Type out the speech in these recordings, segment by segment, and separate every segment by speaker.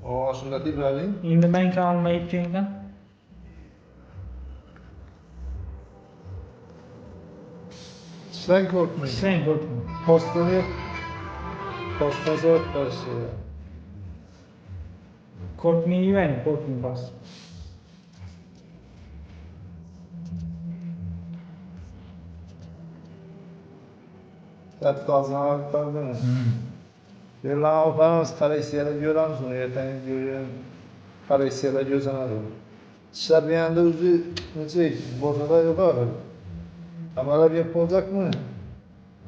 Speaker 1: O aslında değil mi?
Speaker 2: Şimdi ben kalmayıp çünkü.
Speaker 1: Sen korkmayın.
Speaker 2: Sen korkma.
Speaker 1: Postanı postası yok karşıya.
Speaker 2: Korkmayı güven, korkmayı bas.
Speaker 1: Hep kazanarak kaldınız. Yıllar o paramız Karahisar'da diyorlar mısın? Yeteneği diyor. Karahisar'da diyorsan arıyorum. İşler bir anda uzun bozada yok abi. Ama da bir yapılacak mı?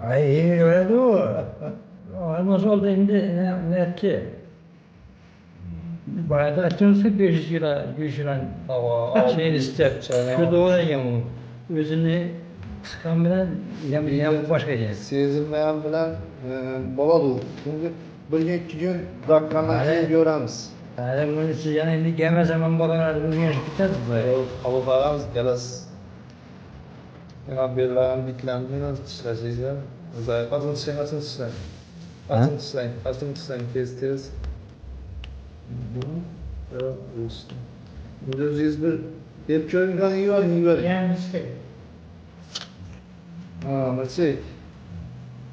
Speaker 2: Ay öyle de o. O nasıl oldu şimdi ne etti? Bayağı da açıyorsa 500 lira, 100 lira şeyini ister. Şu doğru yamu. Özünü sıkan bilen yam başka şey.
Speaker 1: Sezilmeyen bilen baba dur. Çünkü bir gün dakikandan
Speaker 2: Hayır.
Speaker 1: göremiz.
Speaker 2: Yani bunu siz yani şimdi gelmez hemen bakarak bunu yaşayacağız böyle.
Speaker 1: Alıparız gelas. Ya birlerin bitlendi nasıl işleyeceğiz ya? Özellikle atın işleyin. Atın işleyin tez. Bu evet işte. Burada İzmir hep köyünden iyi var.
Speaker 2: Yani şey.
Speaker 1: Ha, nasıl?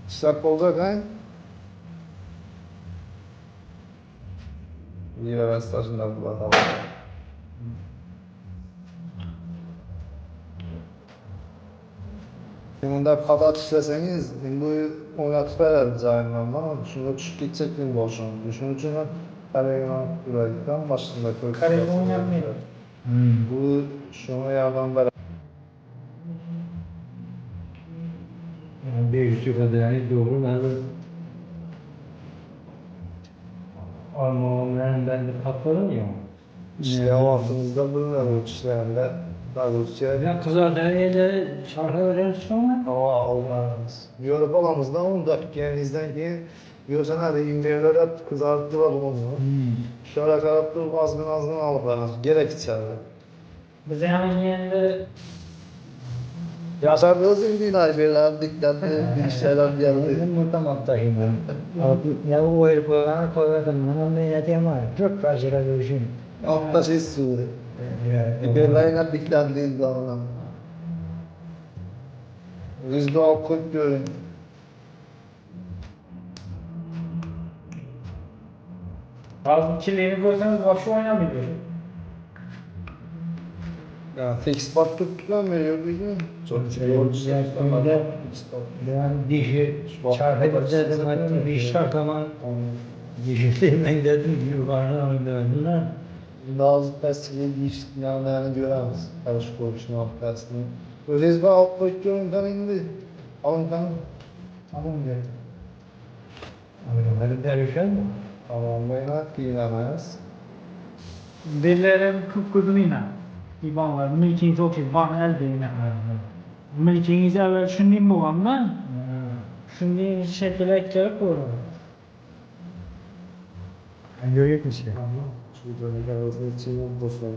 Speaker 1: Şak olacak ha? İyi ve ben stajından kullanalım. Bunda kapat isteseniz, bu oynatıp veririz aynı ama şunu çıkıp gidecek mi boşun? Düşünün Karayman Kuray'dan başında koy.
Speaker 2: Karayı oynamıyor.
Speaker 1: Bu şunu yardım ver.
Speaker 2: Yani 500 kadar yani doğru lazım. Almağımdan ben de patladım ya.
Speaker 1: İşte o altımızda bulunan uçuşlarında daha doğrusu
Speaker 2: Ya Kızılderili'de şarkı öğrenirsin ama.
Speaker 1: hava olmaz. Yorup alamızda 10 dakika denizden ki diyorsan hadi imdeyeler kızarttılar onu. Şöyle karattı azgın alıp gerek içeride.
Speaker 2: Bize hemen yerinde
Speaker 1: Yaşardığınız indiler beyler diktatli bir şeyler geldi.
Speaker 2: mutlamaktayım ben. Ya o herif bana koyardım. Bana milletim var. Çok fazla görüşüm.
Speaker 1: Altta şey suğdu. Beylerine diktatli zaman. %60 görün.
Speaker 2: Bazı kirlerini görsen başı oynamıyor.
Speaker 1: Ya fix baktık tutan veriyor bir gün. Çok şey oldu.
Speaker 2: Ben dişi çarpıp dedim hatta diş çarpamam. Dişi ben dedim yukarıdan döndüler.
Speaker 1: Bazı pestilleri değiştiklerini göremez. Karışık oluşun alt pestilini. Öyleyse ben alt bakıyorum indi. Alınkan. Tamam diyor.
Speaker 2: Öyle derken mi?
Speaker 1: Tamam bayına giyinemez.
Speaker 2: Dillerim kıpkırmıyla. İban var. Mülkin çok iyi. Bana el değine. Mülkinizi evvel şunlayım bu ama. Şimdi şekilek gerek olur. Görüyor musun?
Speaker 1: Şurada ne kadar hızlı için boşver.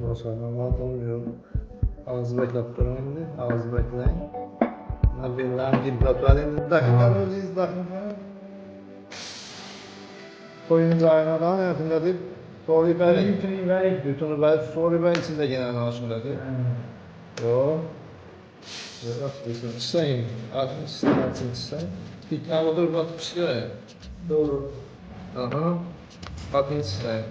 Speaker 1: Boşver olmuyor. Ağzı beklettiren indi. Ağzı bekleyin. Nabilen bir bekleyin. Dakika öyle dakika. Koyunca aynadan yapınca deyip soruyu ben bütünü ben soruyu ben içinde gelen aslında değil. Yok. Yok. Sayın. Altın sayın. Bir tane olur bak bir şey ya. Doğru. Aha. Altın sayın.